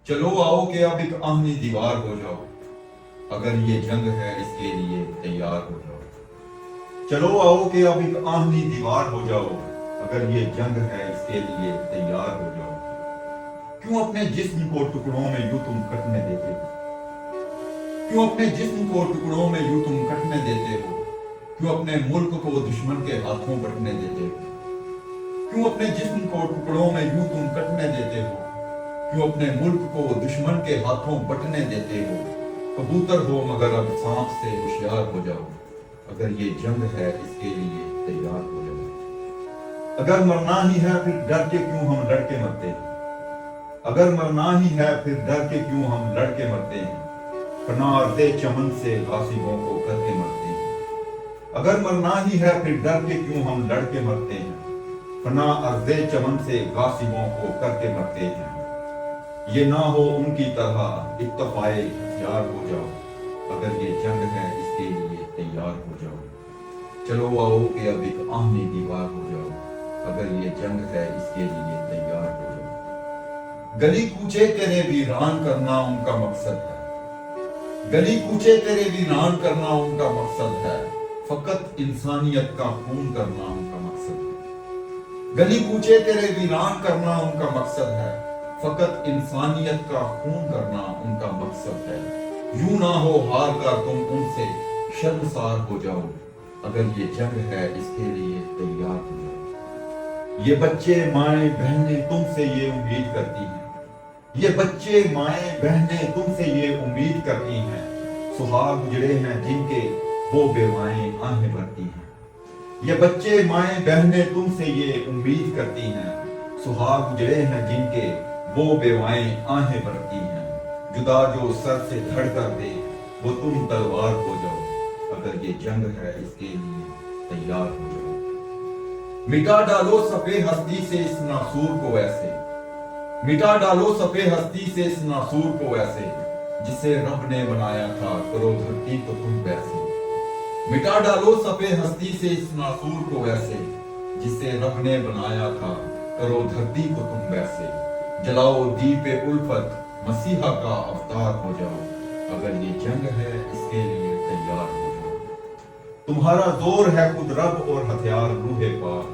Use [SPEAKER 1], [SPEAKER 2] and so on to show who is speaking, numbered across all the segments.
[SPEAKER 1] چلو آؤ کہ اب ایک آہنی دیوار ہو جاؤ، اگر یہ جنگ ہے اس کے لیے تیار ہو جاؤ۔ چلو آؤ کہ اب ایک آہنی دیوار ہو جاؤ، اگر یہ جنگ ہے اس کے لیے تیار ہو جاؤ۔ کیوں اپنے جسم کو ٹکڑوں میں یوں تم کٹنے دیتے ہو؟ کیوں اپنے جسم کو ٹکڑوں میں یوں تم کٹنے دیتے ہو؟ کیوں اپنے ملک کو دشمن کے ہاتھوں بٹنے دیتے ہو؟ کیوں اپنے جسم کو ٹکڑوں میں یوں تم کٹنے دیتے ہو؟ کیوں اپنے ملک کو دشمن کے ہاتھوں بٹنے دیتے ہو؟ کبوتر ہو مگر اب سانپ سے ہوشیار ہو جاؤ، اگر یہ جنگ ہے اس کے لیے تیار ہو جاؤ۔ اگر مرنا ہی ہے پھر ڈر کے کیوں ہم لڑکے مرتے ہیں؟ اگر مرنا ہی ہے پھر ڈر کے کیوں ہم لڑکے مرتے ہیں؟ پناہ ارض چمن سے غاصبوں کو کر کے مرتے ہیں۔ اگر مرنا ہی ہے پھر ڈر کے کیوں ہم لڑکے مرتے ہیں؟ پناہ ارض چمن سے غاصبوں کو کر کے مرتے ہیں۔ یہ نہ ہو ان کی طرح اکتفائے ہتھیار ہو جاؤ، اگر یہ جنگ ہے اس کے لیے تیار ہو جاؤ۔ چلو آؤ کہ اب ایک آہنی دیوار ہو جاؤ، اگر یہ جنگ ہے اس کے لیے تیار ہو جاؤ۔ گلی کوچے تیرے ویران کرنا ان کا مقصد ہے، گلی کوچے تیرے ویران کرنا ان کا مقصد ہے، فقط انسانیت کا خون کرنا ان کا مقصد ہے۔ گلی کوچے تیرے ویران کرنا ان کا مقصد ہے، فقط انسانیت کا خون کرنا ان کا مقصد ہے۔ یوں نہ ہو ہار کر تم ان سے شرمسار ہو جاؤ، اگر یہ جنگ ہے اس کے لیے تیار ہو جاؤ۔ یہ بچے مائیں بہنیں تم سے یہ امید کرتی ہیں، یہ بچے مائیں بہنیں تم سے یہ امید کرتی ہیں، سہاگ اجڑے ہیں جن کے وہ بیوائیں آہیں بھرتی ہیں۔ یہ بچے مائیں بہنیں تم سے یہ امید کرتی ہیں، سہاگ اجڑے ہیں جن کے وہ بیوائیں آہیں بھرتی ہیں۔ جدا جو سر سے دھڑ کر دے وہ تم تلوار ہو جاؤ، اگر یہ جنگ ہے اس کے لیے تیار ہو جاؤ۔ مٹا ڈالو صفحے ہستی سے اس ناسور کو ایسے، مٹا ڈالو صفحے ہستی سے اس ناسور کو ایسے، جسے رب نے بنایا تھا کرو دھرتی کو تم ویسے۔ مٹا ڈالو صفحے ہستی سے اس ناسور کو ویسے، جسے رب نے بنایا تھا کرو دھرتی کو تم ویسے۔ جلاؤ دیپ الفت مسیحا کا اوتار ہو جاؤ، اگر یہ جنگ ہے اس کے لیے تیار ہو جاؤ۔ تمہارا زور ہے خود رب اور ہتھیار روح پاک،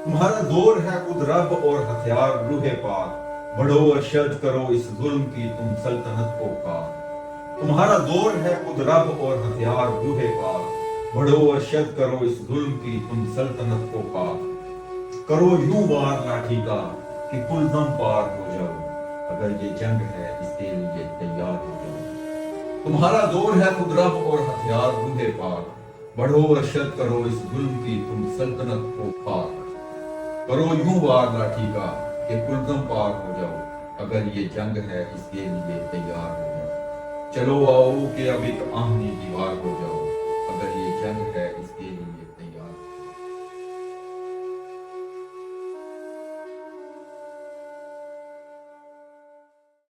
[SPEAKER 1] تمہارا زور ہے خود رب اور ہتھیار روح پاک، بڑھو ارشد کرو اس ظلم کی تم سلطنت کو پاک۔ تمہارا زور ہے خود رب اور ہتھیار روح پاک، بڑھو ارشد کرو اس ظلم کی تم سلطنت کو پاک۔ کرو یوں وار لاٹھی کا کہ کلزم پار ہو جاؤ، اگر یہ جنگ ہے اس کے لیے تیار ہو جاؤ۔ تمہارا زور ہے خود رب اور ہتھیار روح پاک، بڑھو ارشد کرو اس ظلم کی تم سلطنت کو پاک۔ کرو یوں وار لاٹھی کا کہ کلزم پار ہو جاؤ، اگر یہ جنگ ہے اس کے لیے تیار ہو جاؤ۔ چلو آؤ کہ اب ایک آہنی دیوار ہو جاؤ، اگر یہ جنگ ہے اس کے